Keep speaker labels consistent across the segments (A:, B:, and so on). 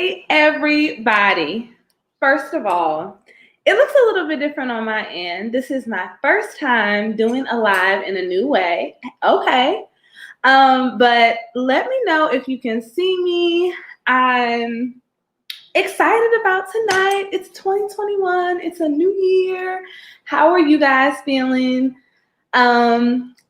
A: Hey, everybody. First of all, it looks a little bit different on my end. This is my first time doing a live in a new way. Okay. But let me know if you can see me. I'm excited about tonight. It's 2021. It's a new year. How are you guys feeling?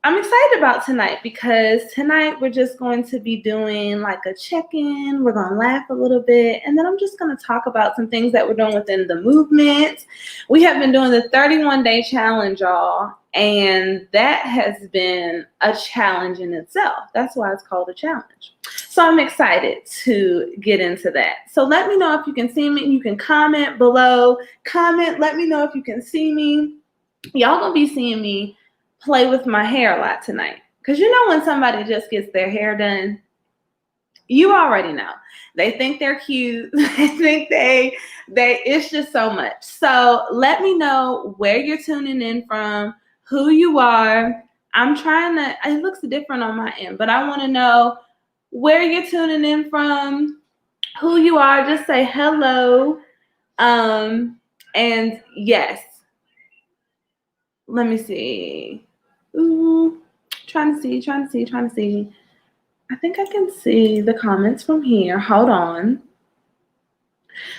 A: I'm excited about tonight because tonight we're just going to be doing like a check-in. We're going to laugh a little bit, and then I'm just going to talk about some things that we're doing within the movement. We have been doing the 31-day challenge, y'all, and that has been a challenge in itself. That's why it's called a challenge. So I'm excited to get into that. So let me know if you can see me. You can comment below. Comment, let me know if you can see me. Y'all gonna be seeing me play with my hair a lot tonight. Because you know when somebody just gets their hair done, you already know. They think they're cute. They think they it's just so much. So let me know where you're tuning in from, who you are. I'm trying to, it looks different on my end, but I want to know where you're tuning in from, who you are. Just say hello. And yes. Let me see. Ooh, trying to see. I think I can see the comments from here. Hold on.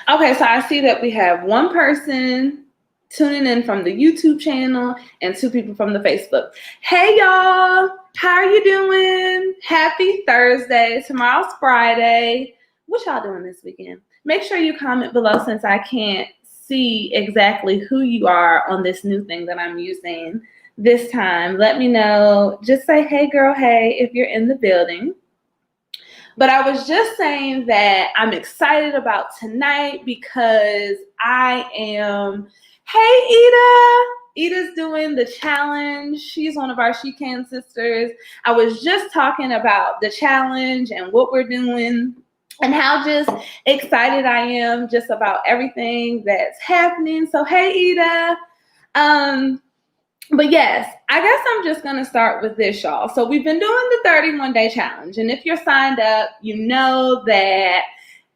A: Okay, so I see that we have one person tuning in from the YouTube channel and 2 people from the Facebook. Hey, y'all. How are you doing? Happy Thursday. Tomorrow's Friday. What y'all doing this weekend? Make sure you comment below since I can't see exactly who you are on this new thing that I'm using this time. Let me know. Just say, hey, girl, hey, if you're in the building. But I was just saying that I'm excited about tonight because I am, hey, Ida. Ida's doing the challenge. She's one of our She Can sisters. I was just talking about the challenge and what we're doing and how just excited I am just about everything that's happening. So, hey, Ida. But yes, I guess I'm just going to start with this, y'all. So we've been doing the 31-day challenge. And if you're signed up, you know that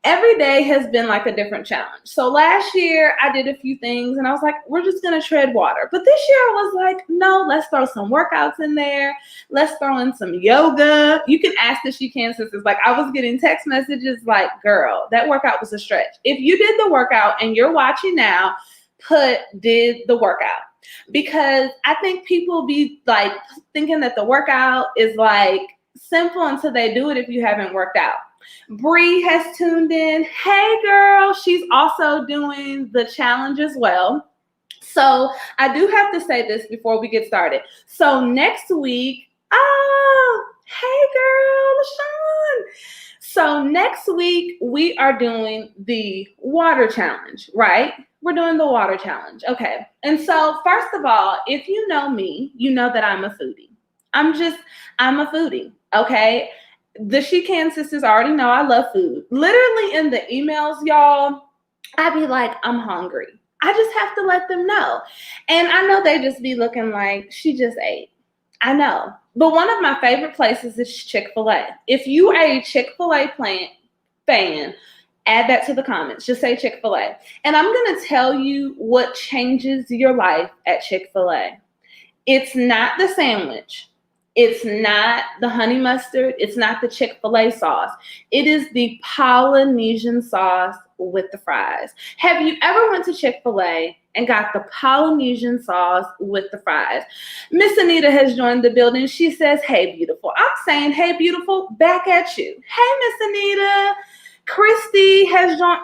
A: every day has been like a different challenge. So last year I did a few things and I was like, we're just going to tread water. But this year I was like, no, let's throw some workouts in there. Let's throw in some yoga. You can ask the She Can sisters. Like I was getting text messages like, girl, that workout was a stretch. If you did the workout and you're watching now, did the workout. Because I think people be like thinking that the workout is like simple until they do it if you haven't worked out. Bree has tuned in. Hey girl, she's also doing the challenge as well. So I do have to say this before we get started. So next week, hey girl, LaShawn. So next week we are doing the water challenge, right? We're doing the water challenge. Okay. And so first of all, if you know me, you know that I'm a foodie. I'm a foodie. Okay. The She Can sisters already know I love food. Literally in the emails, y'all, I be like, I'm hungry. I just have to let them know. And I know they just be looking like she just ate. I know. But one of my favorite places is Chick-fil-A. If you are a Chick-fil-A fan, add that to the comments. Just say Chick-fil-A. And I'm going to tell you what changes your life at Chick-fil-A. It's not the sandwich. It's not the honey mustard. It's not the Chick-fil-A sauce. It is the Polynesian sauce with the fries. Have you ever went to Chick-fil-A and got the Polynesian sauce with the fries? Miss Anita has joined the building. She says, hey, beautiful. I'm saying, hey, beautiful, back at you. Hey, Miss Anita. Christy has joined.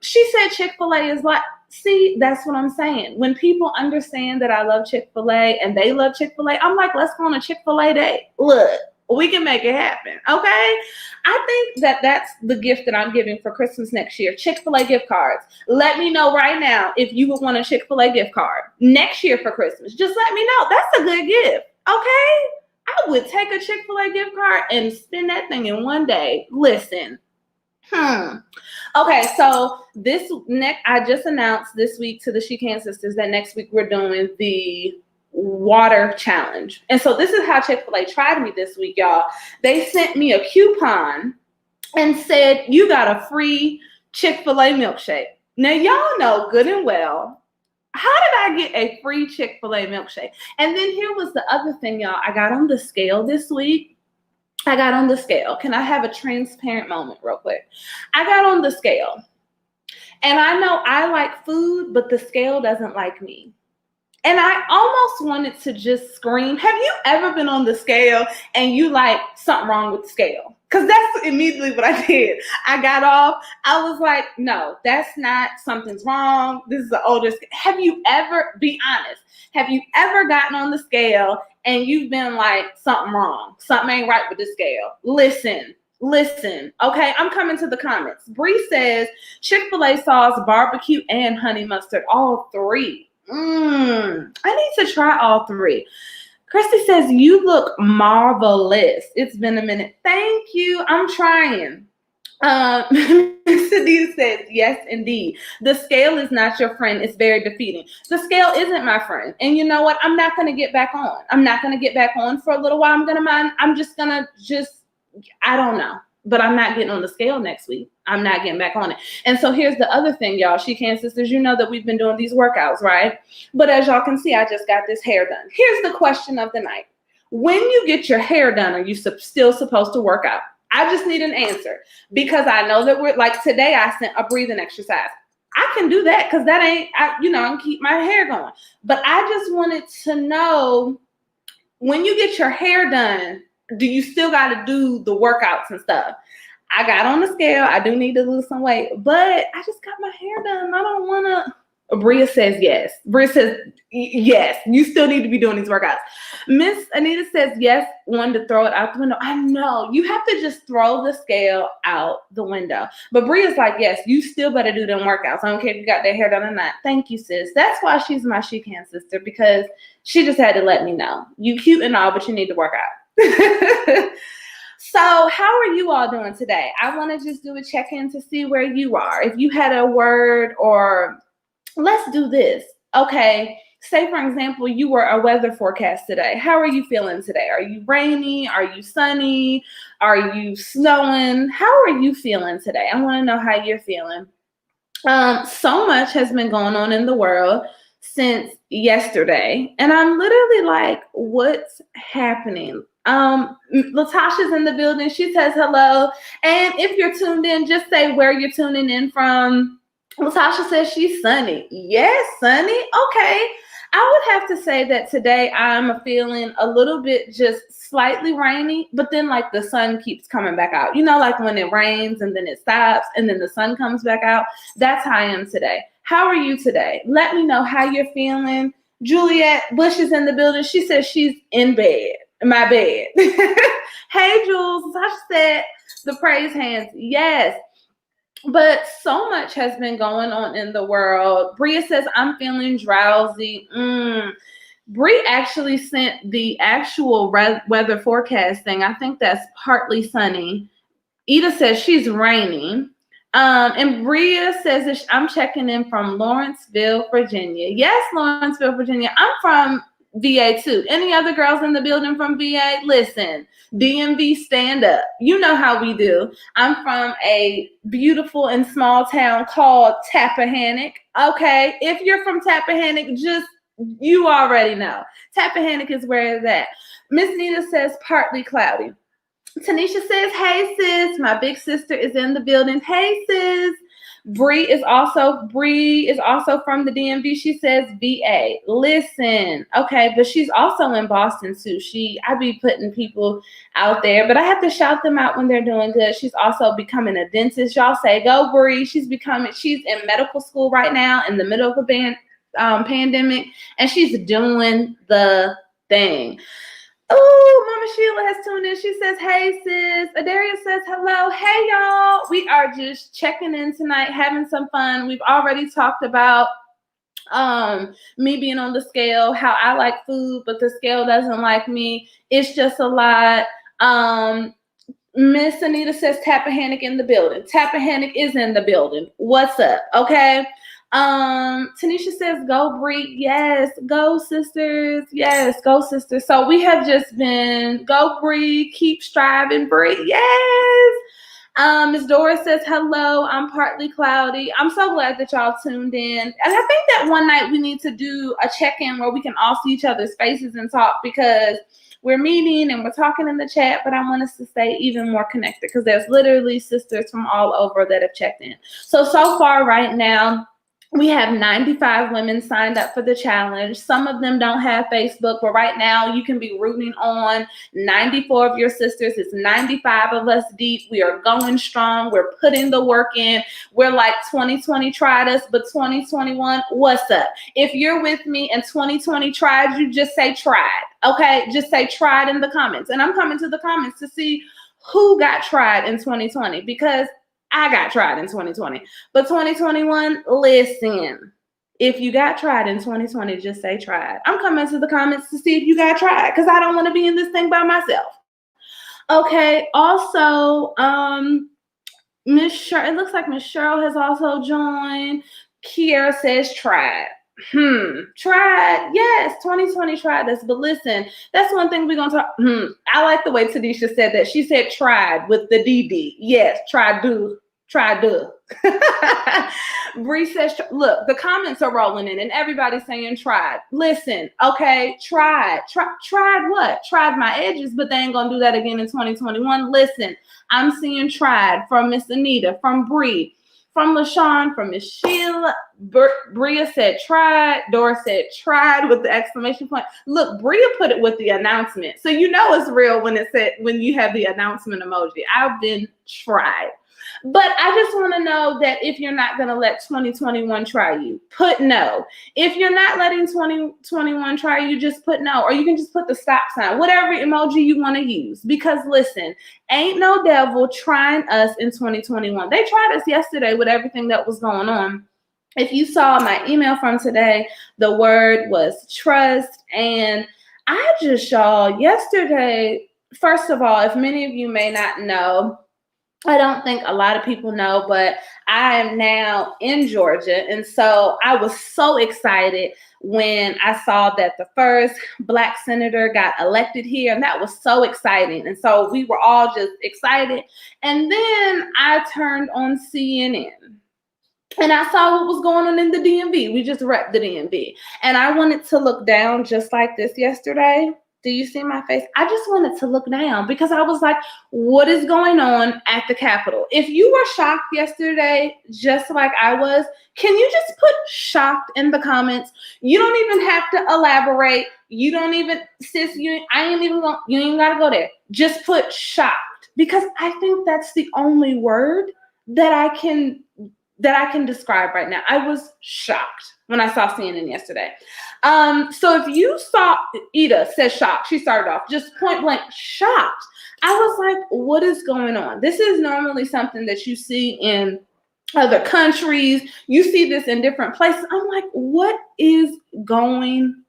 A: She said Chick-fil-A is like, see, that's what I'm saying. When people understand that I love Chick-fil-A and they love Chick-fil-A, I'm like, let's go on a Chick-fil-A day. Look, we can make it happen, okay? I think that that's the gift that I'm giving for Christmas next year, Chick-fil-A gift cards. Let me know right now if you would want a Chick-fil-A gift card next year for Christmas. Just let me know. That's a good gift, okay? I would take a Chick-fil-A gift card and spend that thing in one day. Listen. Okay, so I just announced this week to the She Can sisters that next week we're doing the water challenge. And so this is how Chick-fil-A tried me this week, y'all. They sent me a coupon and said, you got a free Chick-fil-A milkshake. Now, y'all know good and well, how did I get a free Chick-fil-A milkshake? And then here was the other thing, y'all. I got on the scale this week. I got on the scale. Can I have a transparent moment real quick? I got on the scale. And I know I like food, but the scale doesn't like me. And I almost wanted to just scream. Have you ever been on the scale and you like something wrong with the scale? Because that's immediately what I did. I got off. I was like, no, that's not, something's wrong. This is the oldest. Have you ever, be honest, have you ever gotten on the scale and you've been like, something wrong? Something ain't right with the scale. Listen. Okay, I'm coming to the comments. Bree says Chick-fil-A sauce, barbecue, and honey mustard, all three. I need to try all three. Christy says, you look marvelous. It's been a minute. Thank you. I'm trying. Sadie says, yes, indeed. The scale is not your friend. It's very defeating. The scale isn't my friend. And you know what? I'm not going to get back on. I'm not going to get back on for a little while. I'm just going to I don't know. But I'm not getting on the scale next week. I'm not getting back on it. And so here's the other thing, y'all. She Can Sisters, you know that we've been doing these workouts, right? But as y'all can see, I just got this hair done. Here's the question of the night. When you get your hair done, are you still supposed to work out? I just need an answer because I know that we're like today I sent a breathing exercise. I can do that because that ain't, I can keep my hair going. But I just wanted to know, when you get your hair done, do you still got to do the workouts and stuff? I got on the scale. I do need to lose some weight, but I just got my hair done. I don't want to. Bria says yes. Bria says yes. You still need to be doing these workouts. Miss Anita says yes. Wanted to throw it out the window. I know. You have to just throw the scale out the window. But Bria's like, yes, you still better do them workouts. I don't care if you got that hair done or not. Thank you, sis. That's why she's my She Can sister, because she just had to let me know. You cute and all, but you need to work out. So how are you all doing today? I want to just do a check-in to see where you are. If you had a word, or let's do this. Okay, say for example, you were a weather forecast today. How are you feeling today? Are you rainy? Are you sunny? Are you snowing? How are you feeling today? I want to know how you're feeling. So much has been going on in the world since yesterday, and I'm literally like, what's happening? Latasha's in the building. She says hello, and if you're tuned in, just say where you're tuning in from. Latasha says she's sunny. Yes, sunny. Okay. I would have to say that today I'm feeling a little bit just slightly rainy, but then like the sun keeps coming back out. You know, like when it rains and then it stops and then the sun comes back out. That's how I am today. How are you today? Let me know how you're feeling. Juliet Bush is in the building. She says she's in bed. My bed. Hey, Jules. Sasha said the praise hands. Yes. But so much has been going on in the world. Bria says, I'm feeling drowsy. Bria actually sent the actual weather forecast thing. I think that's partly sunny. Ida says she's raining. And Bria says, I'm checking in from Lawrenceville, Virginia. Yes, Lawrenceville, Virginia. I'm from VA too. Any other girls in the building from VA? Listen, DMV, stand up. You know how we do. I'm from a beautiful and small town called Tappahannock. Okay, if you're from Tappahannock, just, you already know. Tappahannock is where it's at. Miss Nita says partly cloudy. Tanisha says, hey sis, my big sister is in the building. Hey sis. Bree is also from the DMV. She says VA. Listen, okay, but she's also in Boston too. I be putting people out there, but I have to shout them out when they're doing good. She's also becoming a dentist. Y'all say go Bree. She's in medical school right now in the middle of a pandemic, and she's doing the thing. Oh, Mama Sheila has tuned in. She says, hey, sis. Adaria says, hello. Hey, y'all. We are just checking in tonight, having some fun. We've already talked about me being on the scale, how I like food, but the scale doesn't like me. It's just a lot. Miss Anita says, Tappahannock in the building. Tappahannock is in the building. What's up? Okay. Tanisha says, go Bree. Yes, go sisters. Yes, go sisters. So we have just been, go Bree, keep striving, Bree. Yes. Ms. Doris says, hello, I'm partly cloudy. I'm so glad that y'all tuned in. And I think that one night we need to do a check-in where we can all see each other's faces and talk, because we're meeting and we're talking in the chat, but I want us to stay even more connected because there's literally sisters from all over that have checked in. So far right now, we have 95 women signed up for the challenge. Some of them don't have Facebook, but right now you can be rooting on 94 of your sisters. It's 95 of us deep. We are going strong. We're putting the work in. We're like 2020 tried us, but 2021, what's up? If you're with me and 2020 tried you, just say tried, okay? Just say tried in the comments. And I'm coming to the comments to see who got tried in 2020, because I got tried in 2020. But 2021, listen, if you got tried in 2020, just say tried. I'm coming to the comments to see if you got tried, because I don't want to be in this thing by myself. Okay, also, Miss Cheryl, it looks like Miss Cheryl has also joined. Kiera says tried. Tried. Yes, 2020 tried us. But listen, that's one thing we're going to talk. I like the way Tanisha said that. She said tried with the DD. Yes, try do. Bree says, look, the comments are rolling in and everybody's saying tried. Listen, okay, tried what? Tried my edges, but they ain't going to do that again in 2021. Listen, I'm seeing tried from Miss Anita, from Bree, from LaShawn, from Miss Sheila. Bria said tried. Dora said tried with the exclamation point. Look, Bria put it with the announcement. So you know it's real when it said, when you have the announcement emoji. I've been tried. But I just want to know that if you're not going to let 2021 try you, put no. If you're not letting 2021 try you, just put no. Or you can just put the stop sign, whatever emoji you want to use. Because listen, ain't no devil trying us in 2021. They tried us yesterday with everything that was going on. If you saw my email from today, the word was trust. And I just, y'all, yesterday, first of all, if many of you may not know, I don't think a lot of people know, but I am now in Georgia. And so I was so excited when I saw that the first Black senator got elected here. And that was so exciting. And so we were all just excited. And then I turned on CNN. And I saw what was going on in the DMV. We just repped the DMV. And I wanted to look down just like this yesterday. Do you see my face? I just wanted to look down because I was like, what is going on at the Capitol? If you were shocked yesterday, just like I was, can you just put shocked in the comments? You don't even have to elaborate. You don't even, sis, you ain't even gotta go there. Just put shocked, because I think that's the only word that I can describe right now. I was shocked when I saw CNN yesterday. So if you saw, Ida says shocked. She started off just point blank shocked. I was like, what is going on? This is normally something that you see in other countries. You see this in different places. I'm like, what is going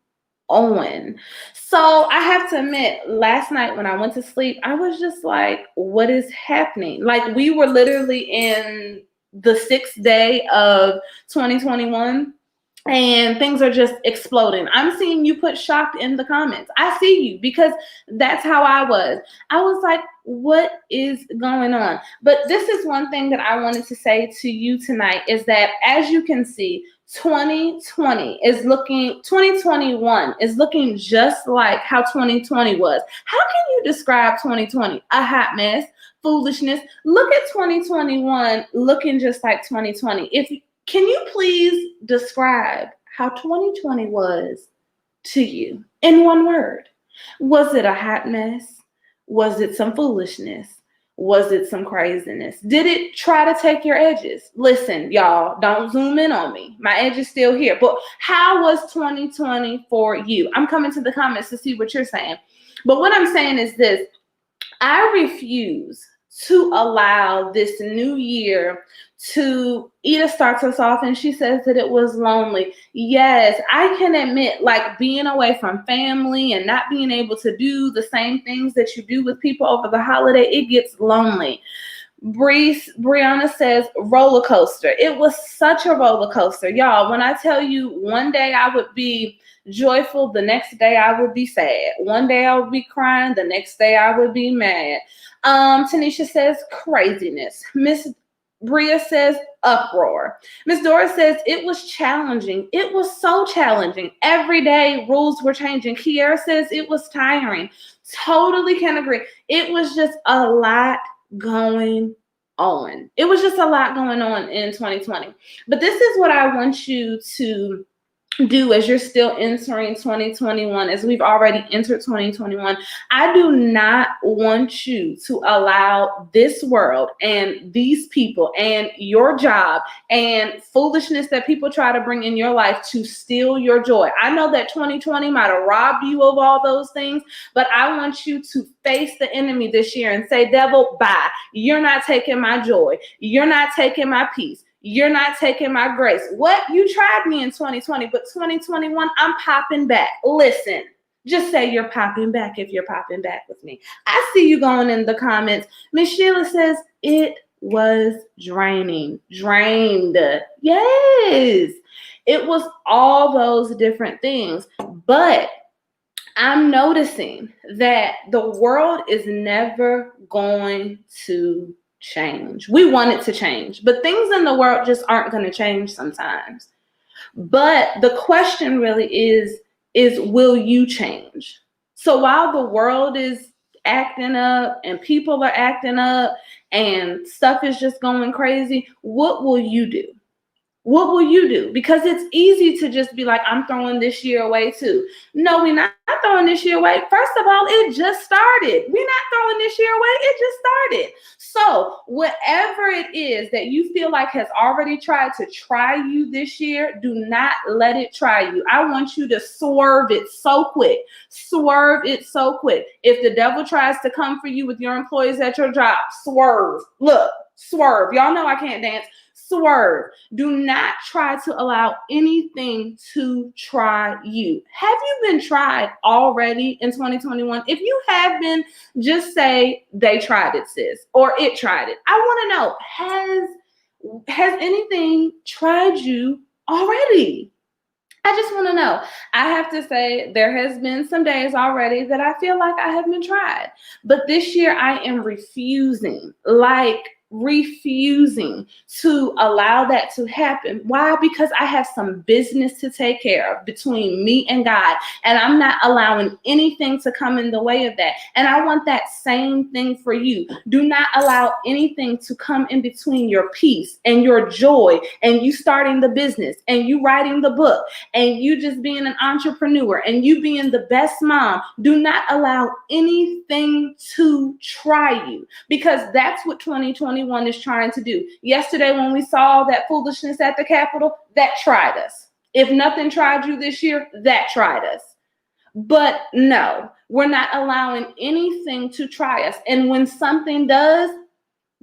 A: on? So I have to admit, last night when I went to sleep, I was just like, what is happening? Like, we were literally in the 6th day of 2021. And things are just exploding. I'm seeing you put shocked in the comments. I see you, because that's how I was. I was like, what is going on? But this is one thing that I wanted to say to you tonight, is that as you can see, 2021 is looking just like how 2020 was. How can you describe 2020? A hot mess, foolishness. Look at 2021 looking just like 2020. Can you please describe how 2020 was to you in one word? Was it a hot mess? Was it some foolishness? Was it some craziness? Did it try to take your edges? Listen, y'all, don't zoom in on me. My edge is still here. But how was 2020 for you? I'm coming to the comments to see what you're saying. But what I'm saying is this: I refuse to allow this new year to, Ida starts us off and she says that it was lonely. Yes, I can admit, like, being away from family and not being able to do the same things that you do with people over the holiday, it gets lonely. Brianna says roller coaster. It was such a roller coaster. Y'all, when I tell you one day I would be joyful, the next day I would be sad. One day I would be crying, the next day I would be mad. Tanisha says craziness. Miss Bria says uproar. Miss Dora says it was challenging. It was so challenging. Every day rules were changing. Kiara says it was tiring. Totally can agree. It was just a lot going on. It was just a lot going on in 2020. But this is what I want you to do as you're still entering 2021, as we've already entered 2021. I do not want you to allow this world and these people and your job and foolishness that people try to bring in your life to steal your joy. I know that 2020 might have robbed you of all those things, but I want you to face the enemy this year and say, devil, bye. You're not taking my joy. You're not taking my peace. You're not taking my grace. What? You tried me in 2020, but 2021, I'm popping back. Listen, just say you're popping back if you're popping back with me. I see you going in the comments. Miss Sheila says it was draining. Drained. Yes. It was all those different things. But I'm noticing that the world is never going to change. We want it to change, but things in the world just aren't going to change sometimes. But the question really is will you change? So while the world is acting up and people are acting up and stuff is just going crazy, what will you do? What will you do? Because it's easy to just be like, I'm throwing this year away too. No, we're not throwing this year away. First of all, it just started. We're not throwing this year away. It just started. So whatever it is that you feel like has already tried to try you this year, do not let it try you. I want you to swerve it so quick. Swerve it so quick. If the devil tries to come for you with your employees at your job, swerve. Look, swerve. Y'all know I can't dance. Swerve. Do not try to allow anything to try you. Have you been tried already in 2021? If you have been, just say they tried it, sis, or it tried it. I want to know, has anything tried you already? I just want to know. I have to say there has been some days already that I feel like I have been tried. But this year I am refusing to allow that to happen. Why? Because I have some business to take care of between me and God, and I'm not allowing anything to come in the way of that. And I want that same thing for you. Do not allow anything to come in between your peace and your joy and you starting the business and you writing the book and you just being an entrepreneur and you being the best mom. Do not allow anything to try you, because that's what 2021 is trying to do. Yesterday, when we saw that foolishness at the Capitol, that tried us. If nothing tried you this year, that tried us. But no, we're not allowing anything to try us. And when something does,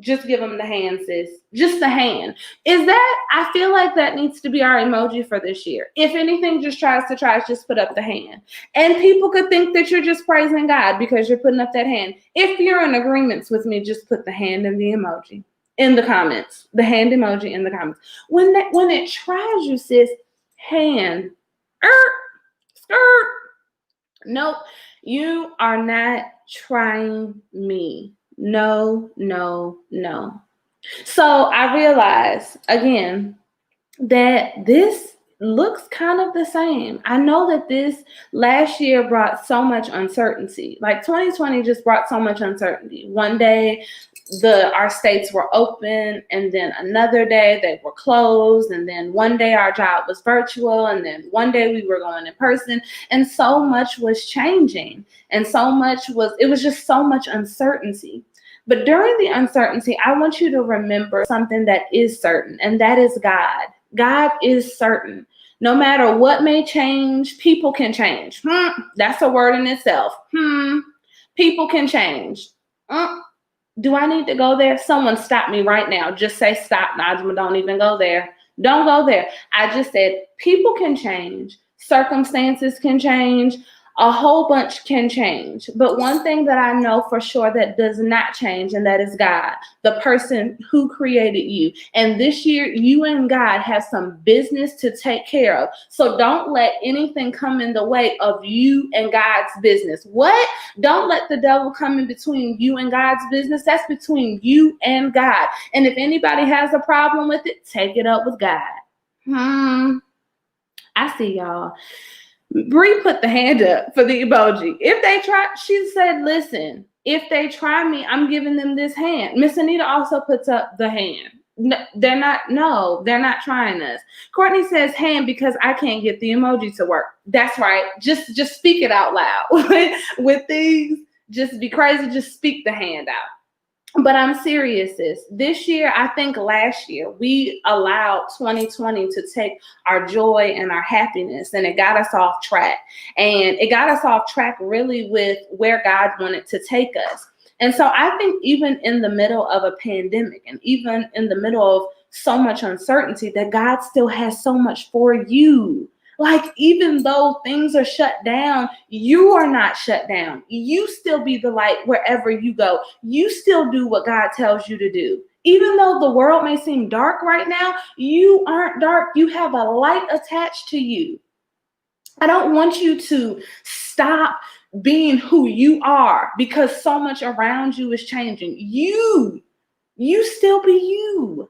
A: just give them the hand, sis. Just the hand. I feel like that needs to be our emoji for this year. If anything just tries to try us, just put up the hand. And people could think that you're just praising God because you're putting up that hand. If you're in agreements with me, just put the hand and the emoji in the comments. The hand emoji in the comments. When it tries you, sis, hand. Skirt. Nope. You are not trying me. No. So I realize again that this looks kind of the same. I know that this last year brought so much uncertainty. Like 2020 just brought so much uncertainty. One day our states were open, and then another day they were closed, and then one day our job was virtual, and then one day we were going in person, and so much was changing, and it was just so much uncertainty. But during the uncertainty, I want you to remember something that is certain, and that is God. God is certain. No matter what may change, people can change. That's a word in itself. People can change. Do I need to go there? Someone stop me right now. Just say stop, Najma. Don't even go there. Don't go there. I just said people can change. Circumstances can change. A whole bunch can change. But one thing that I know for sure that does not change, and that is God, the person who created you. And this year, you and God have some business to take care of. So don't let anything come in the way of you and God's business. What? Don't let the devil come in between you and God's business. That's between you and God. And if anybody has a problem with it, take it up with God. I see y'all. Bree put the hand up for the emoji. If they try, she said, listen, if they try me, I'm giving them this hand. Miss Anita also puts up the hand. No, they're not trying us. Courtney says hand because I can't get the emoji to work. That's right. Just speak it out loud. With these, just be crazy, just speak the hand out. But I'm serious, sis. This year, I think last year, we allowed 2020 to take our joy and our happiness, and it got us off track. And it got us off track really with where God wanted to take us. And so I think even in the middle of a pandemic and even in the middle of so much uncertainty, that God still has so much for you. Like, even though things are shut down, you are not shut down. You still be the light wherever you go. You still do what God tells you to do. Even though the world may seem dark right now, you aren't dark. You have a light attached to you. I don't want you to stop being who you are because so much around you is changing. You still be you.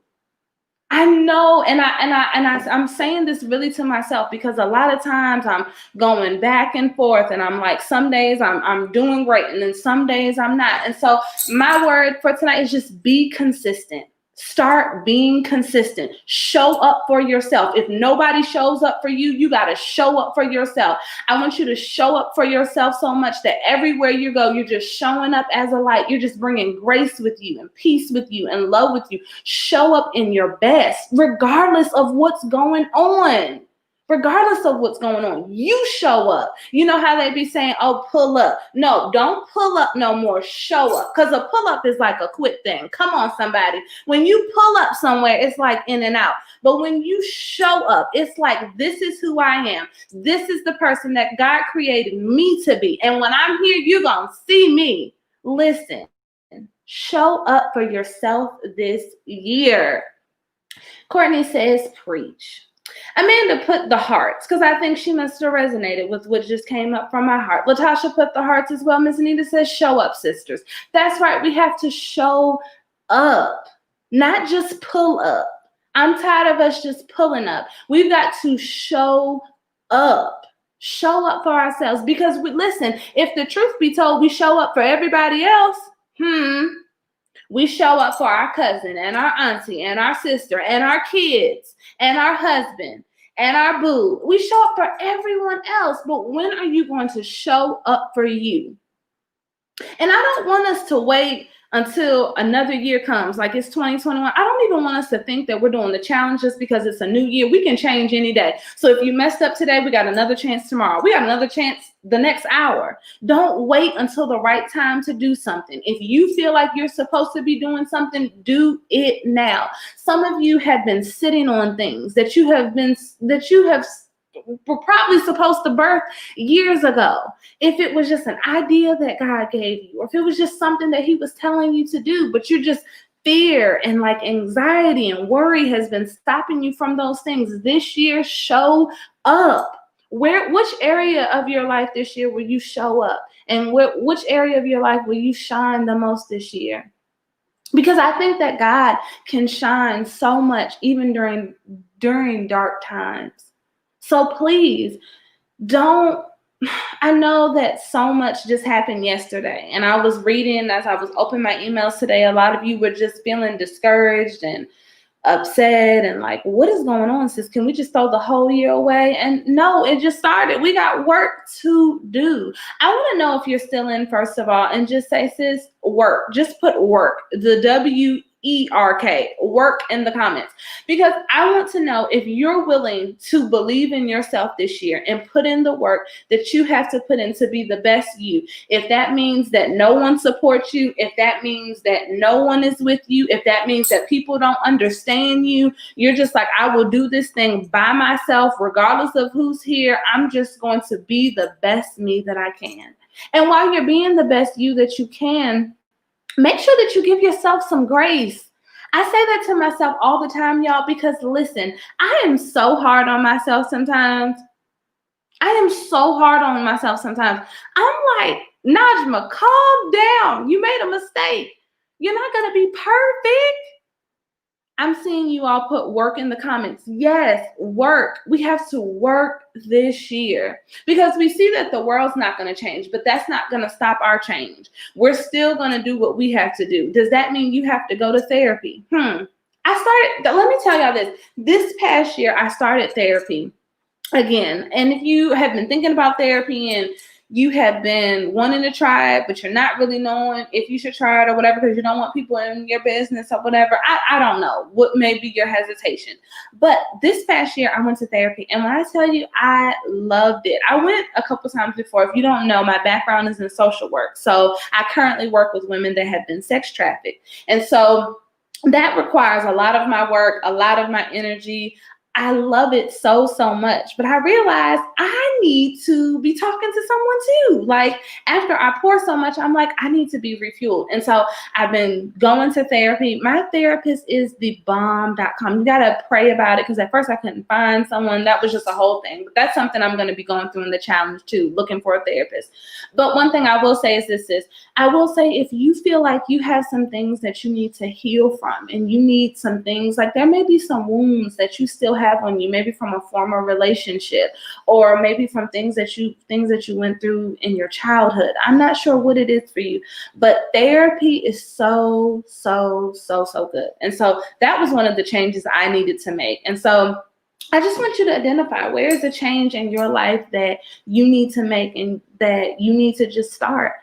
A: I know, and I'm saying this really to myself because a lot of times I'm going back and forth, and I'm like, some days I'm doing great, and then some days I'm not. And so my word for tonight is just be consistent. Start being consistent. Show up for yourself. If nobody shows up for you, you got to show up for yourself. I want you to show up for yourself so much that everywhere you go, you're just showing up as a light. You're just bringing grace with you and peace with you and love with you. Show up in your best, regardless of what's going on. Regardless of what's going on, you show up. You know how they be saying, oh, pull up. No, don't pull up no more. Show up. Because a pull up is like a quick thing. Come on, somebody. When you pull up somewhere, it's like in and out. But when you show up, it's like, this is who I am. This is the person that God created me to be. And when I'm here, you're going to see me. Listen, show up for yourself this year. Courtney says, preach. Amanda put the hearts because I think she must have resonated with what just came up from my heart. Latasha put the hearts as well. Miss Anita says, show up, sisters. That's right. We have to show up, not just pull up. I'm tired of us just pulling up. We've got to show up. Show up for ourselves because listen, if the truth be told, we show up for everybody else. We show up for our cousin and our auntie and our sister and our kids and our husband and our boo. We show up for everyone else, but when are you going to show up for you? And I don't want us to wait until another year comes, like it's 2021. I don't even want us to think that we're doing the challenge just because it's a new year. We can change any day. So if you messed up today, we got another chance tomorrow. We got another chance the next hour. Don't wait until the right time to do something. If you feel like you're supposed to be doing something, do it now. Some of you have been sitting on things that you were probably supposed to birth years ago. If it was just an idea that God gave you, or if it was just something that he was telling you to do, but you're just fear and like anxiety and worry has been stopping you from those things. This year, show up. Which area of your life this year will you show up? And which area of your life will you shine the most this year? Because I think that God can shine so much even during dark times. So please don't, I know that so much just happened yesterday, and I was reading as I was opening my emails today, a lot of you were just feeling discouraged and upset and like, what is going on, sis? Can we just throw the whole year away? And no, it just started. We got work to do. I want to know if you're still in, first of all, and just say, sis, work. Just put work. The WORK, work in the comments, because I want to know if you're willing to believe in yourself this year and put in the work that you have to put in to be the best you. If that means that no one supports you, if that means that no one is with you, if that means that people don't understand you, you're just like, I will do this thing by myself, regardless of who's here. I'm just going to be the best me that I can. And while you're being the best you that you can, make sure that you give yourself some grace. I say that to myself all the time, y'all, because listen, I am so hard on myself sometimes. I'm like, Najma, calm down. You made a mistake. You're not going to be perfect. I'm seeing you all put work in the comments. Yes, work. We have to work this year because we see that the world's not going to change, but that's not going to stop our change. We're still going to do what we have to do. Does that mean you have to go to therapy? Let me tell y'all this. This past year, I started therapy again. And if you have been thinking about therapy and you have been wanting to try it, but you're not really knowing if you should try it or whatever, because you don't want people in your business or whatever. I don't know what may be your hesitation. But this past year, I went to therapy. And when I tell you, I loved it. I went a couple times before. If you don't know, my background is in social work. So I currently work with women that have been sex trafficked. And so that requires a lot of my work, a lot of my energy. I love it so, so much. But I realized I need to be talking to someone too. Like after I pour so much, I'm like, I need to be refueled. And so I've been going to therapy. My therapist is thebomb.com. You got to pray about it because at first I couldn't find someone. That was just a whole thing. But that's something I'm going to be going through in the challenge too, looking for a therapist. But one thing I will say is this I will say if you feel like you have some things that you need to heal from and you need some things, like there may be some wounds that you still have on you, maybe from a former relationship or maybe from things that you went through in your childhood. I'm not sure what it is for you, but therapy is so, so, so, so good. And so that was one of the changes I needed to make. And so I just want you to identify where is the change in your life that you need to make and that you need to just start.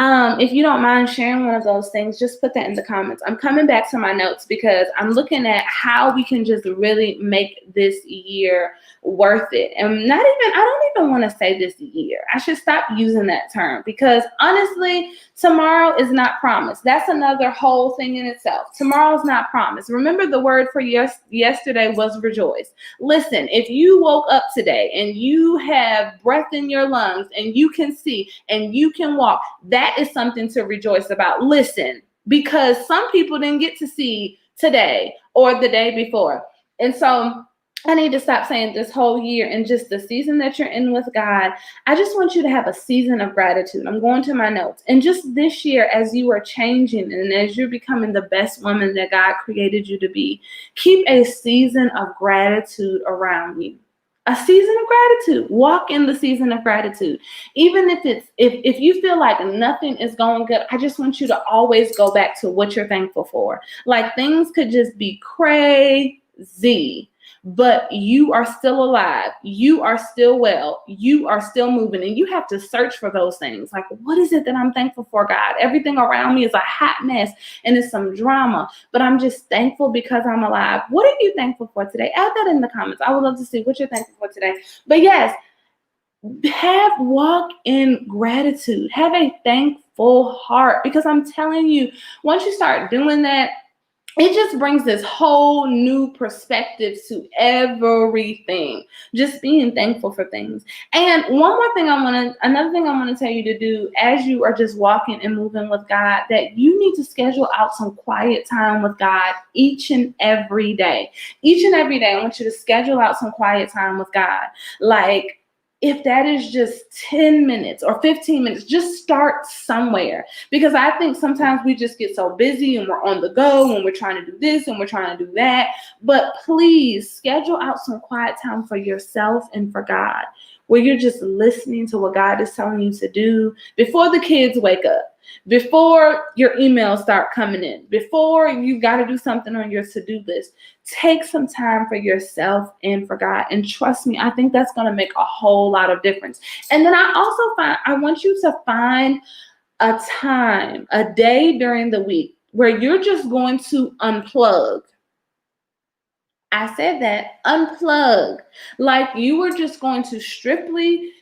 A: If you don't mind sharing one of those things, just put that in the comments. I'm coming back to my notes because I'm looking at how we can just really make this year worth it. And I don't even want to say this year. I should stop using that term because honestly, tomorrow is not promised. That's another whole thing in itself. Tomorrow's not promised. Remember the word for yesterday was rejoice. Listen, if you woke up today and you have breath in your lungs and you can see and you can walk, that is something to rejoice about. Listen, because some people didn't get to see today or the day before. And so I need to stop saying this whole year and just the season that you're in with God. I just want you to have a season of gratitude. I'm going to my notes. And just this year, as you are changing and as you're becoming the best woman that God created you to be, keep a season of gratitude around you. A season of gratitude. Walk in the season of gratitude. Even if you feel like nothing is going good, I just want you to always go back to what you're thankful for. Like things could just be crazy, but you are still alive. You are still well. You are still moving, and you have to search for those things. Like, what is it that I'm thankful for, God? Everything around me is a hot mess and it's some drama, but I'm just thankful because I'm alive. What are you thankful for today? Add that in the comments. I would love to see what you're thankful for today. But yes, walk in gratitude. Have a thankful heart, because I'm telling you, once you start doing that, it just brings this whole new perspective to everything. Just being thankful for things. And another thing I want to tell you to do as you are just walking and moving with God, that you need to schedule out some quiet time with God each and every day. Each and every day, I want you to schedule out some quiet time with God. Like, if that is just 10 minutes or 15 minutes, just start somewhere. Because I think sometimes we just get so busy and we're on the go and we're trying to do this and we're trying to do that. But please schedule out some quiet time for yourself and for God, where you're just listening to what God is telling you to do before the kids wake up, before your emails start coming in, before you got to do something on your to-do list. Take some time for yourself and for God. And trust me, I think that's going to make a whole lot of difference. And then I want you to find a time, a day during the week. where you're just going to unplug. I said that, unplug. Like you were just going to strictly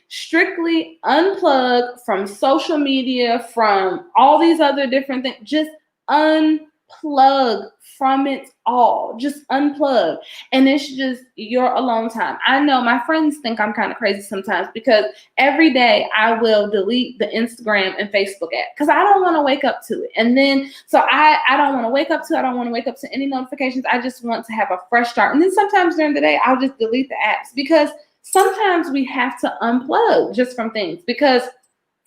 A: unplug from social media, from all these other different things. Just unplug from it all. Just unplug. And it's just your alone time. I know my friends think I'm kind of crazy sometimes because every day I will delete the Instagram and Facebook app because I don't want to wake up to it. And then, so I don't want to wake up to it. I don't want to wake up to any notifications. I just want to have a fresh start. And then sometimes during the day, I'll just delete the apps because sometimes we have to unplug just from things because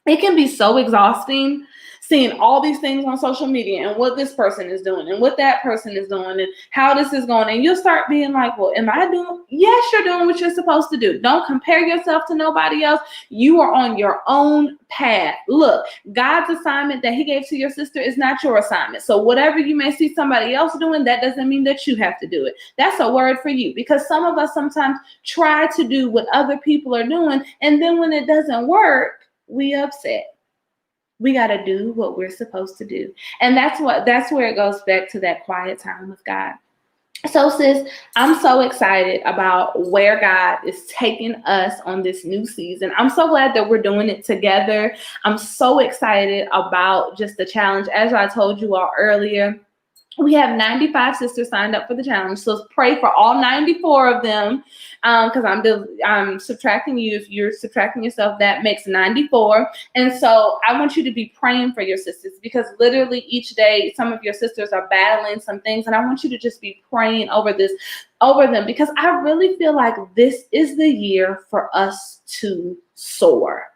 A: it can be so exhausting seeing all these things on social media and what this person is doing and what that person is doing and how this is going. And you'll start being like, well, am I doing? Yes, you're doing what you're supposed to do. Don't compare yourself to nobody else. You are on your own path. Look, God's assignment that he gave to your sister is not your assignment. So whatever you may see somebody else doing, that doesn't mean that you have to do it. That's a word for you, because some of us sometimes try to do what other people are doing. And then when it doesn't work, we upset. We got to do what we're supposed to do. And that's where it goes back to that quiet time with God. So sis, I'm so excited about where God is taking us on this new season. I'm so glad that we're doing it together. I'm so excited about just the challenge. As I told you all earlier, we have 95 sisters signed up for the challenge. So pray for all 94 of them, because I'm subtracting you. If you're subtracting yourself, that makes 94. And so I want you to be praying for your sisters, because literally each day some of your sisters are battling some things, and I want you to just be praying over them, because I really feel like this is the year for us to soar.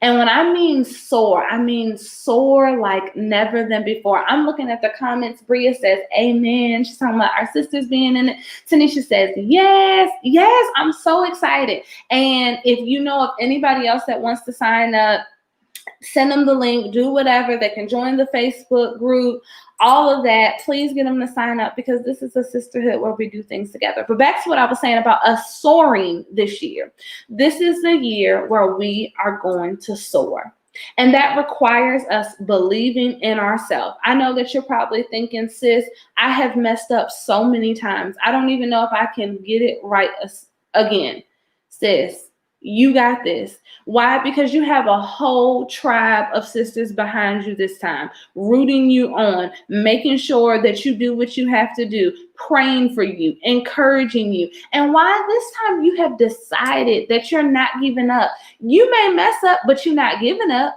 A: And when I mean soar like never than before. I'm looking at the comments. Bria says, amen. She's talking about our sisters being in it. Tanisha says, yes, I'm so excited. And if you know of anybody else that wants to sign up, send them the link, do whatever. They can join the Facebook group, all of that. Please get them to sign up, because this is a sisterhood where we do things together. But back to what I was saying about us soaring this year. This is the year where we are going to soar. And that requires us believing in ourselves. I know that you're probably thinking, sis, I have messed up so many times. I don't even know if I can get it right again. Sis, you got this. Why? Because you have a whole tribe of sisters behind you this time, rooting you on, making sure that you do what you have to do, praying for you, encouraging you. And why this time you have decided that you're not giving up. You may mess up, but you're not giving up.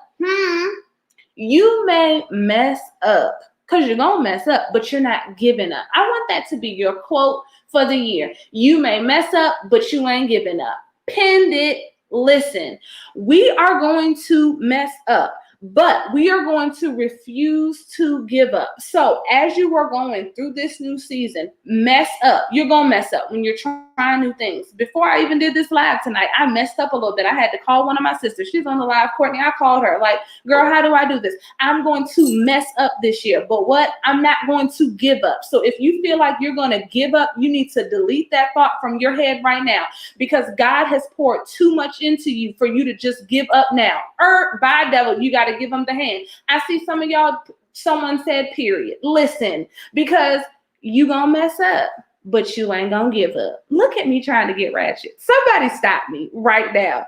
A: You may mess up, because you're going to mess up, but you're not giving up. I want that to be your quote for the year. You may mess up, but you ain't giving up. Pinned it. Listen, we are going to mess up, but we are going to refuse to give up. So as you are going through this new season, mess up. You're going to mess up when you're trying new things. Before I even did this live tonight, I messed up a little bit. I had to call one of my sisters. She's on the live, Courtney. I called her like, girl, how do I do this? I'm going to mess up this year, but what? I'm not going to give up. So if you feel like you're going to give up, you need to delete that thought from your head right now, because God has poured too much into you for you to just give up now. Bye, devil. You got to give them the hand. I see some of y'all, someone said period. Listen, because you gonna mess up, but you ain't gonna give up. Look at me trying to get ratchet. Somebody stop me right now.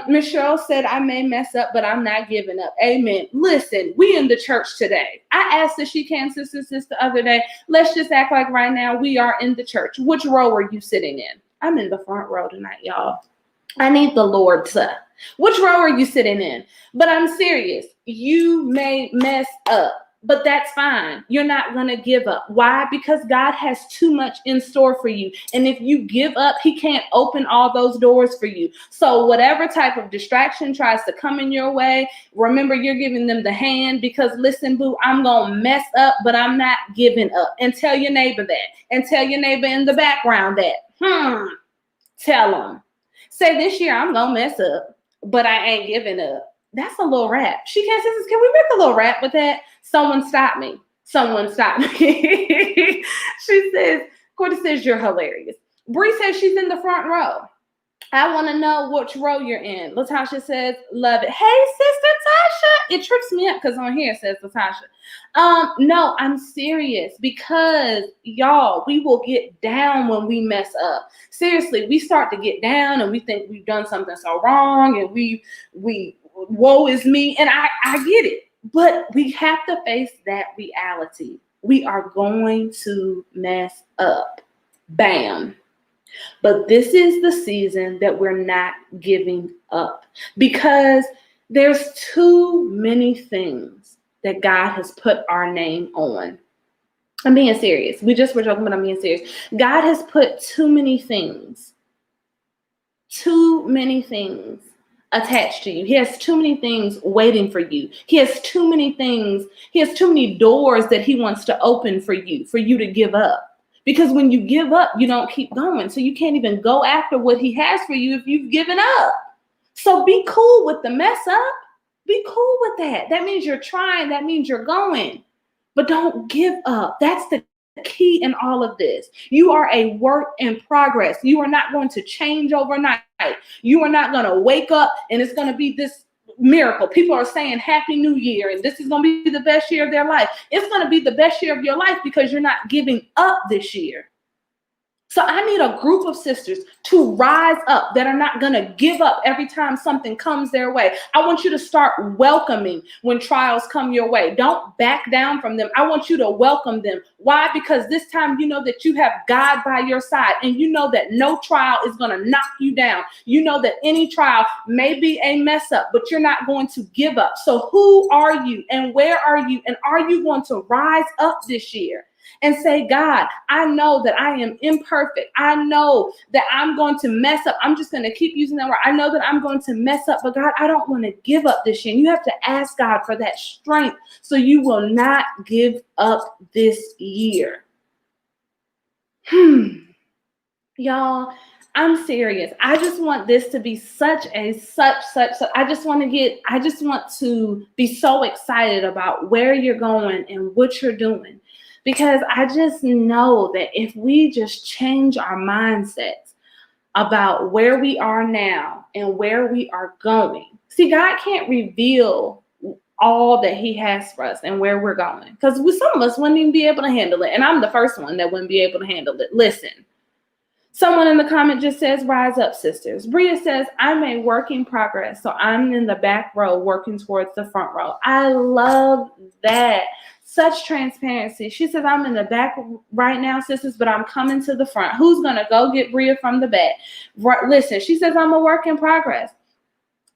A: Michelle said, I may mess up, but I'm not giving up. Amen. Listen, we in the church today. I asked if she can, sister, the other day. Let's just act like right now we are in the church. Which row are you sitting in? I'm in the front row tonight, y'all. I need the Lord to. Which row are you sitting in? But I'm serious. You may mess up, but that's fine. You're not going to give up. Why? Because God has too much in store for you. And if you give up, he can't open all those doors for you. So whatever type of distraction tries to come in your way, remember you're giving them the hand, because listen, boo, I'm going to mess up, but I'm not giving up. And tell your neighbor that. And tell your neighbor in the background that. Tell them. Say, this year I'm going to mess up, but I ain't giving up. That's a little rap. She can't say this. Can we make a little rap with that? Someone stop me. Someone stop me. She says, Courtney says, you're hilarious. Bree says she's in the front row. I want to know which row you're in. Latasha says, love it. Hey, Sister Tasha. It trips me up because on here it says Latasha. No, I'm serious because y'all, we will get down when we mess up. Seriously, we start to get down and we think we've done something so wrong and we woe is me. And I get it, but we have to face that reality. We are going to mess up. Bam. But this is the season that we're not giving up because there's too many things that God has put our name on. I'm being serious. We just were talking about I'm being serious. God has put too many things attached to you. He has too many things waiting for you. He has too many things. He has too many doors that he wants to open for you to give up. Because when you give up, you don't keep going. So you can't even go after what he has for you if you've given up. So be cool with the mess up. Be cool with that. That means you're trying. That means you're going. But don't give up. That's the key in all of this. You are a work in progress. You are not going to change overnight. You are not going to wake up and it's going to be this miracle. People are saying Happy New Year and this is going to be the best year of their life. It's going to be the best year of your life because you're not giving up this year. So I need a group of sisters to rise up that are not going to give up every time something comes their way. I want you to start welcoming when trials come your way. Don't back down from them. I want you to welcome them. Why? Because this time you know that you have God by your side and you know that no trial is going to knock you down. You know that any trial may be a mess up, but you're not going to give up. So who are you and where are you? And are you going to rise up this year? And say, God, I know that I am imperfect. I know that I'm going to mess up. I'm just going to keep using that word. I know that I'm going to mess up, but God, I don't want to give up this year. And you have to ask God for that strength so you will not give up this year. Y'all, I'm serious. I just want this to be I just want to be so excited about where you're going and what you're doing. Because I just know that if we just change our mindsets about where we are now and where we are going. See, God can't reveal all that he has for us and where we're going. Because some of us wouldn't even be able to handle it. And I'm the first one that wouldn't be able to handle it. Listen. Someone in the comment just says, rise up, sisters. Bria says, I'm a work in progress. So I'm in the back row working towards the front row. I love that. Such transparency. She says, I'm in the back right now, sisters, but I'm coming to the front. Who's going to go get Bria from the back? Listen, she says, I'm a work in progress.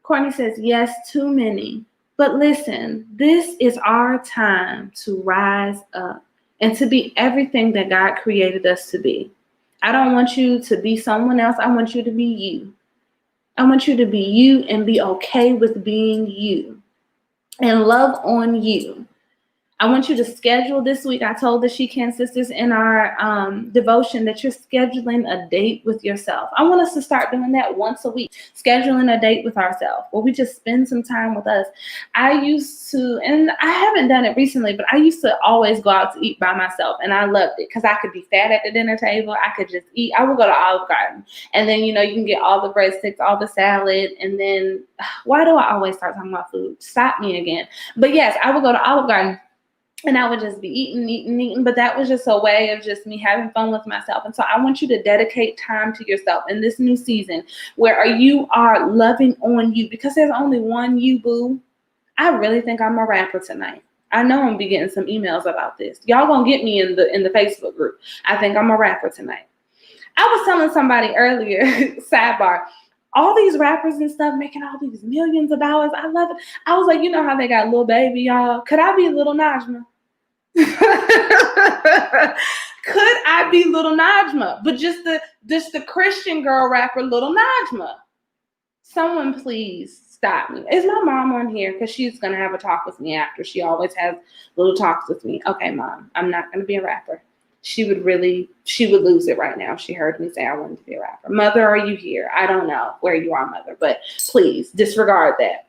A: Courtney says, yes, too many. But listen, this is our time to rise up and to be everything that God created us to be. I don't want you to be someone else. I want you to be you. I want you to be you and be okay with being you and love on you. I want you to schedule this week. I told the She Can sisters in our devotion that you're scheduling a date with yourself. I want us to start doing that once a week, scheduling a date with ourselves where we just spend some time with us. I used to, and I haven't done it recently, but I used to always go out to eat by myself, and I loved it because I could be fat at the dinner table. I could just eat. I would go to Olive Garden, and then, you can get all the breadsticks, all the salad, and then, why do I always start talking about food? Stop me again. But yes, I would go to Olive Garden. And I would just be eating. But that was just a way of just me having fun with myself. And so I want you to dedicate time to yourself in this new season where you are loving on you, because there's only one you, boo. I really think I'm a rapper tonight. I know I'm gonna be getting some emails about this. Y'all gonna get me in the Facebook group. I think I'm a rapper tonight. I was telling somebody earlier, sidebar, all these rappers and stuff making all these millions of dollars. I love it. I was like, you know how they got Lil Baby, y'all? Could I be Little Najma? Could I be Little Najma? But just the Christian girl rapper, Little Najma. Someone please stop me. Is my mom on here? Because she's going to have a talk with me after. She always has little talks with me. Okay, Mom, I'm not going to be a rapper. She would lose it right now if she heard me say I wanted to be a rapper. Mother, are you here? I don't know where you are, Mother, but please disregard that.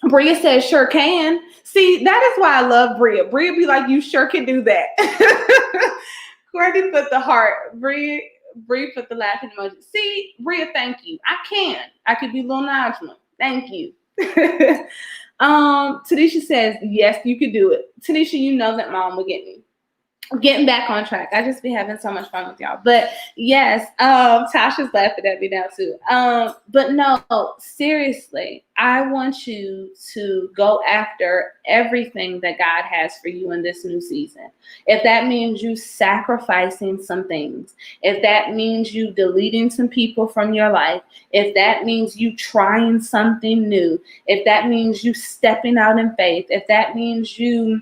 A: Bria says, sure can. See, that is why I love Bria. Bria be like, you sure can do that. Courtney put the heart. Bria Bree put the laughing emoji. See, Bria, thank you. I could be a little nonchalant. Thank you. Tanisha says, yes, you could do it. Tanisha, you know that mom will get me. Getting back on track. I just be having so much fun with y'all. But yes, Tasha's laughing at me now too. But no, seriously, I want you to go after everything that God has for you in this new season. If that means you sacrificing some things, if that means you deleting some people from your life, if that means you trying something new, if that means you stepping out in faith, if that means you,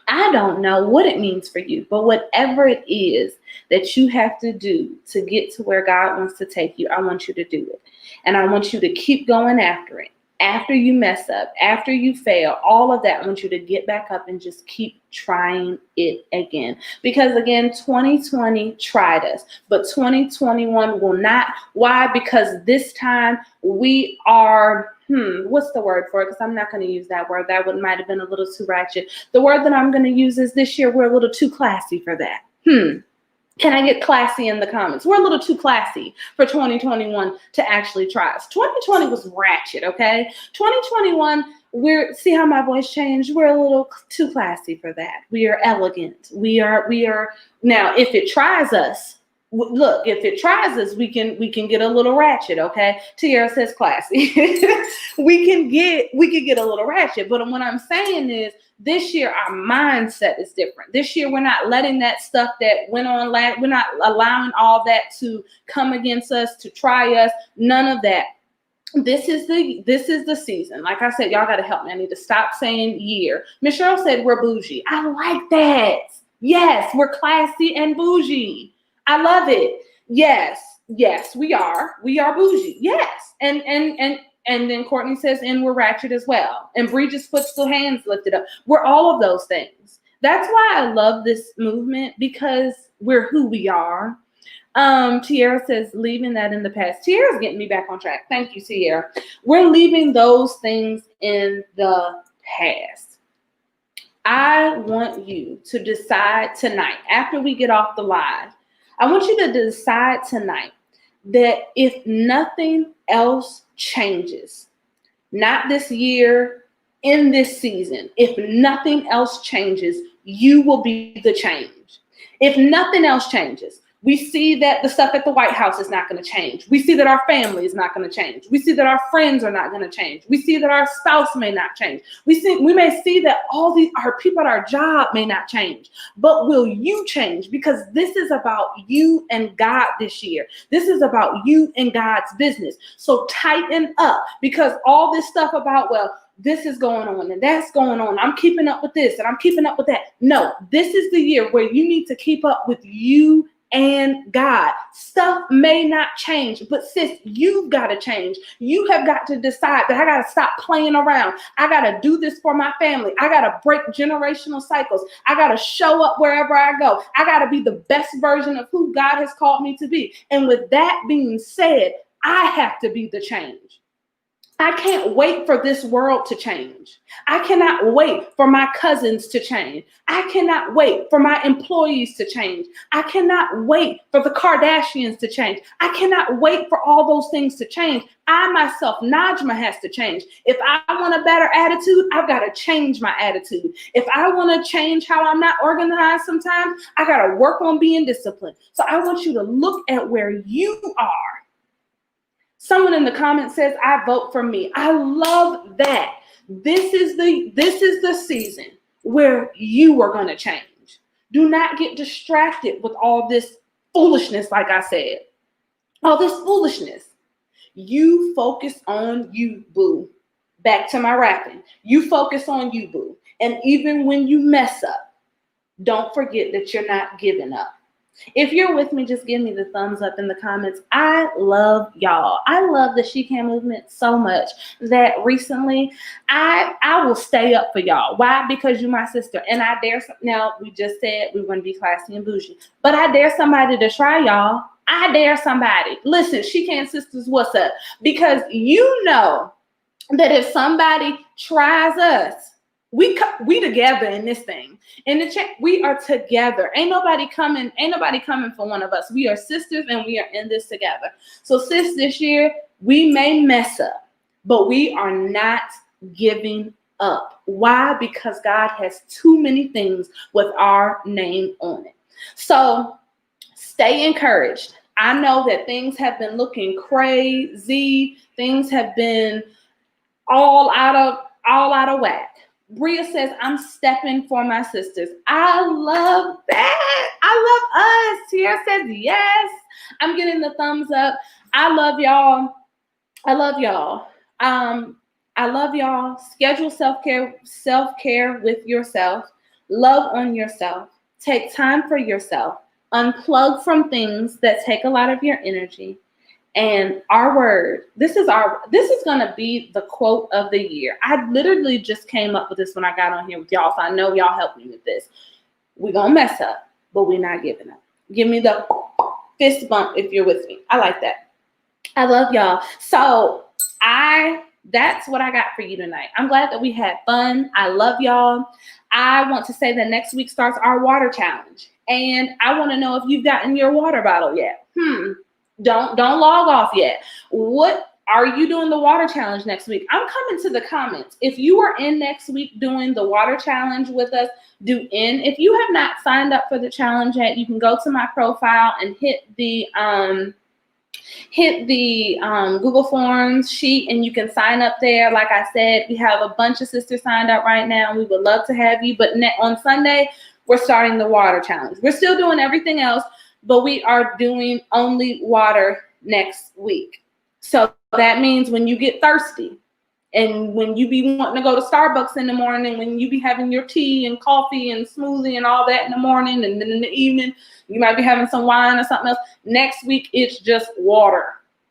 A: I don't know what it means for you, but whatever it is that you have to do to get to where God wants to take you, I want you to do it. And I want you to keep going after it. After you mess up, after you fail, all of that, I want you to get back up and just keep trying it again. Because again, 2020 tried us, but 2021 will not. Why? Because this time we are, what's the word for it? Because I'm not going to use that word. That one might have been a little too ratchet. The word that I'm going to use is this year we're a little too classy for that. Can I get classy in the comments? We're a little too classy for 2021 to actually try us. 2020 was ratchet, okay? 2021, see how my voice changed? We're a little too classy for that. We are elegant. We are now, if it tries us, look, if it tries us, we can get a little ratchet, okay? Tiara says classy. we can get a little ratchet, but what I'm saying is, this year, our mindset is different. This year, we're not letting that stuff that went on we're not allowing all that to come against us, to try us, none of that. This is the season. Like I said, y'all got to help me. I need to stop saying year. Miss Cheryl said we're bougie. I like that. Yes, we're classy and bougie. I love it. Yes, we are. We are bougie. Yes. And then Courtney says, and we're ratchet as well. And Bree just puts the hands lifted up. We're all of those things. That's why I love this movement, because we're who we are. Tiara says, leaving that in the past. Tiara's getting me back on track. Thank you, Tiara. We're leaving those things in the past. I want you to decide tonight, after we get off the live, I want you to decide tonight that if nothing else changes, not this year, in this season, if nothing else changes, you will be the change. If nothing else changes, we see that the stuff at the White House is not going to change. We see that our family is not going to change. We see that our friends are not going to change. We see that our spouse may not change. We may see that our people at our job may not change. But will you change? Because this is about you and God this year. This is about you and God's business. So tighten up, because all this stuff about, well, this is going on and that's going on, I'm keeping up with this and I'm keeping up with that. No, this is the year where you need to keep up with you and God. Stuff may not change, but sis, you've got to change. You have got to decide that I got to stop playing around. I got to do this for my family. I got to break generational cycles. I got to show up wherever I go. I got to be the best version of who God has called me to be. And with that being said, I have to be the change. I can't wait for this world to change. I cannot wait for my cousins to change. I cannot wait for my employees to change. I cannot wait for the Kardashians to change. I cannot wait for all those things to change. I myself, Najma, has to change. If I want a better attitude, I've got to change my attitude. If I want to change how I'm not organized sometimes, I got to work on being disciplined. So I want you to look at where you are. Someone in the comments says, I vote for me. I love that. This is the season where you are going to change. Do not get distracted with all this foolishness, like I said. All this foolishness. You focus on you, boo. Back to my rapping. You focus on you, boo. And even when you mess up, don't forget that you're not giving up. If you're with me, just give me the thumbs up in the comments. I love y'all. I love the She Can movement so much that recently I will stay up for y'all. Why? Because you're my sister. And I dare, now we just said we want to be classy and bougie, but I dare somebody to try y'all. I dare somebody. Listen, She Can sisters, what's up? Because you know that if somebody tries us, we together in this thing. In the chat, we are together. Ain't nobody coming for one of us. We are sisters and we are in this together. So sis, this year we may mess up, but we are not giving up. Why? Because God has too many things with our name on it. So stay encouraged. I know that things have been looking crazy. Things have been all out of whack. Bria says, I'm stepping for my sisters. I love that. I love us. Tierra says, yes. I'm getting the thumbs up. I love y'all. I love y'all. I love y'all. Schedule self-care with yourself. Love on yourself. Take time for yourself. Unplug from things that take a lot of your energy. And our word, this is going to be the quote of the year. I literally just came up with this when I got on here with y'all, so I know y'all helped me with this. We're going to mess up, but we're not giving up. Give me the fist bump if you're with me. I like that. I love y'all. So that's what I got for you tonight. I'm glad that we had fun. I love y'all. I want to say that next week starts our water challenge. And I want to know if you've gotten your water bottle yet. Don't log off yet. What are you doing the water challenge next week? I'm coming to the comments. If you are in next week doing the water challenge with us, do in. If you have not signed up for the challenge yet, you can go to my profile and hit the Google Forms sheet and you can sign up there. Like I said, we have a bunch of sisters signed up right now. We would love to have you. But on Sunday, we're starting the water challenge. We're still doing everything else, but we are doing only water next week. So that means when you get thirsty and when you be wanting to go to Starbucks in the morning, when you be having your tea and coffee and smoothie and all that in the morning, and then in the evening, you might be having some wine or something else. Next week, it's just water.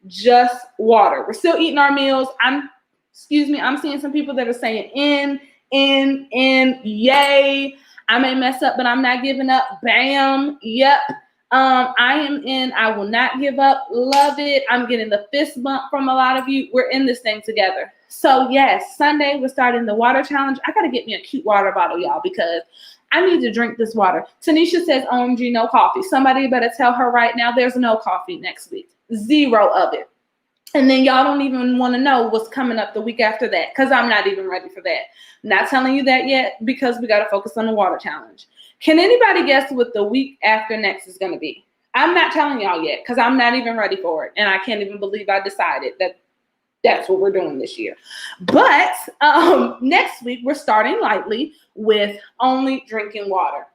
A: Just water. We're still eating our meals. I'm seeing some people that are saying in, yay. I may mess up, but I'm not giving up. Bam. Yep. I am in. I will not give up. Love it. I'm getting the fist bump from a lot of you. We're in this thing together. So yes, Sunday we're starting the water challenge. I gotta get me a cute water bottle, y'all, because I need to drink this water. Tanisha says, OMG, no coffee. Somebody better tell her right now there's no coffee next week. 0 of it. And then y'all don't even want to know what's coming up the week after that, because I'm not even ready for that. Not telling you that yet because we got to focus on the water challenge. Can anybody guess what the week after next is going to be? I'm not telling y'all yet because I'm not even ready for it. And I can't even believe I decided that that's what we're doing this year. But next week, we're starting lightly with only drinking water.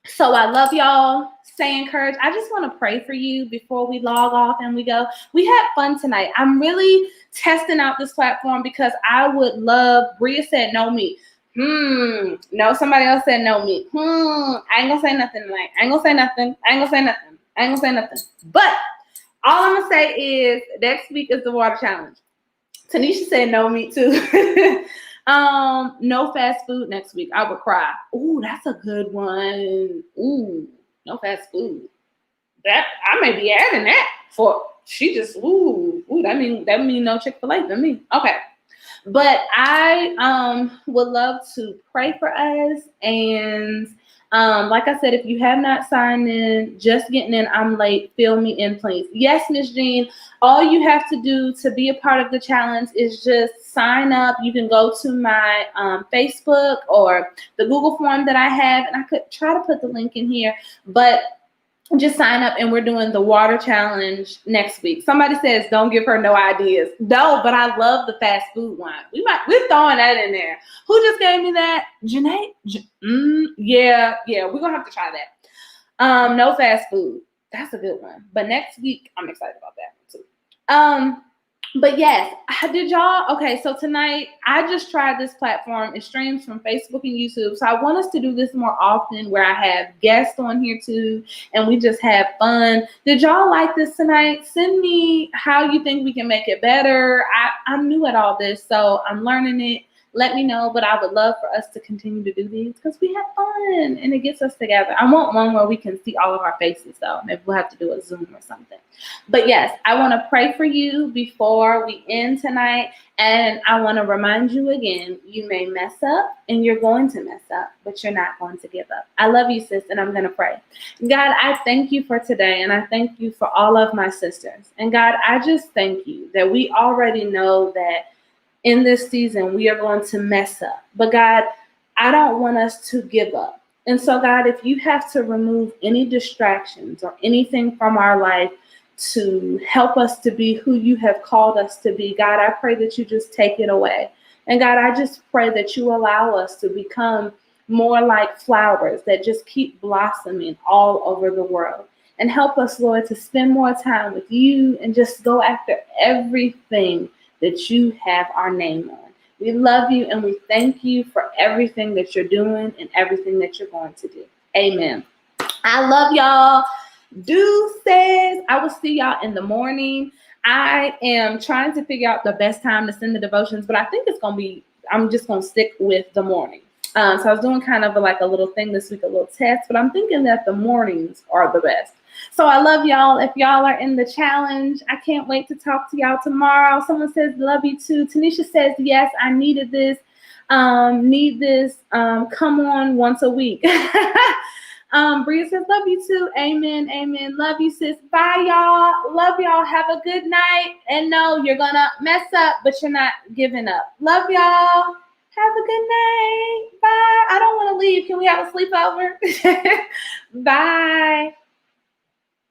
A: So I love y'all. Stay encouraged. I just want to pray for you before we log off and we go. We had fun tonight. I'm really testing out this platform because I would love, Bria said no meat. No, somebody else said no meat. I ain't gonna say nothing tonight. I ain't gonna say nothing. But all I'm gonna say is next week is the water challenge. Tanisha said no meat too. No fast food next week. I would cry. Ooh, that's a good one. Ooh, no fast food. That I may be adding that for she just that mean no Chick-fil-A for me. Okay. But I would love to pray for us. And like I said, if you have not signed in, just getting in, I'm late, fill me in, please. Yes, Miss Jean, all you have to do to be a part of the challenge is just sign up. You can go to my Facebook or the Google form that I have, and I could try to put the link in here, but just sign up and we're doing the water challenge next week. Somebody says, don't give her no ideas. No, but I love the fast food one. We're throwing that in there. Who just gave me that? Janae? Yeah, we're going to have to try that. No fast food. That's a good one. But next week, I'm excited about that one too. But yes, did y'all? Okay, so tonight I just tried this platform. It streams from Facebook and YouTube. So I want us to do this more often where I have guests on here too and we just have fun. Did y'all like this tonight? Send me how you think we can make it better. I'm new at all this, so I'm learning it. let me know. But I would love for us to continue to do these because we have fun and it gets us together. I want one where we can see all of our faces, though. Maybe we'll have to do a Zoom or something. But yes, I want to pray for you before we end tonight. And I want to remind you again, you may mess up and you're going to mess up, but you're not going to give up. I love you, sis, and I'm going to pray. God, I thank you for today, and I thank you for all of my sisters. And God, I just thank you that we already know that in this season we are going to mess up. But God, I don't want us to give up. And so, God, if you have to remove any distractions or anything from our life to help us to be who you have called us to be, God, I pray that you just take it away. And God, I just pray that you allow us to become more like flowers that just keep blossoming all over the world. And help us, Lord, to spend more time with you and just go after everything that you have our name on. We love you and we thank you for everything that you're doing and everything that you're going to do. Amen. I love y'all. Deuces. I will see y'all in the morning. I am trying to figure out the best time to send the devotions, but I think it's going to be, I'm just going to stick with the morning. So I was doing kind of like a little thing this week, a little test, but I'm thinking that the mornings are the best. So I love y'all. If y'all are in the challenge, I can't wait to talk to y'all tomorrow. Someone says, love you too. Tanisha says, yes, I needed this. Come on once a week. Bria says, love you too. Amen. Amen. Love you, sis. Bye, y'all. Love y'all. Have a good night. And no, you're going to mess up, but you're not giving up. Love y'all. Have a good night. Bye. I don't want to leave. Can we have a sleepover? Bye.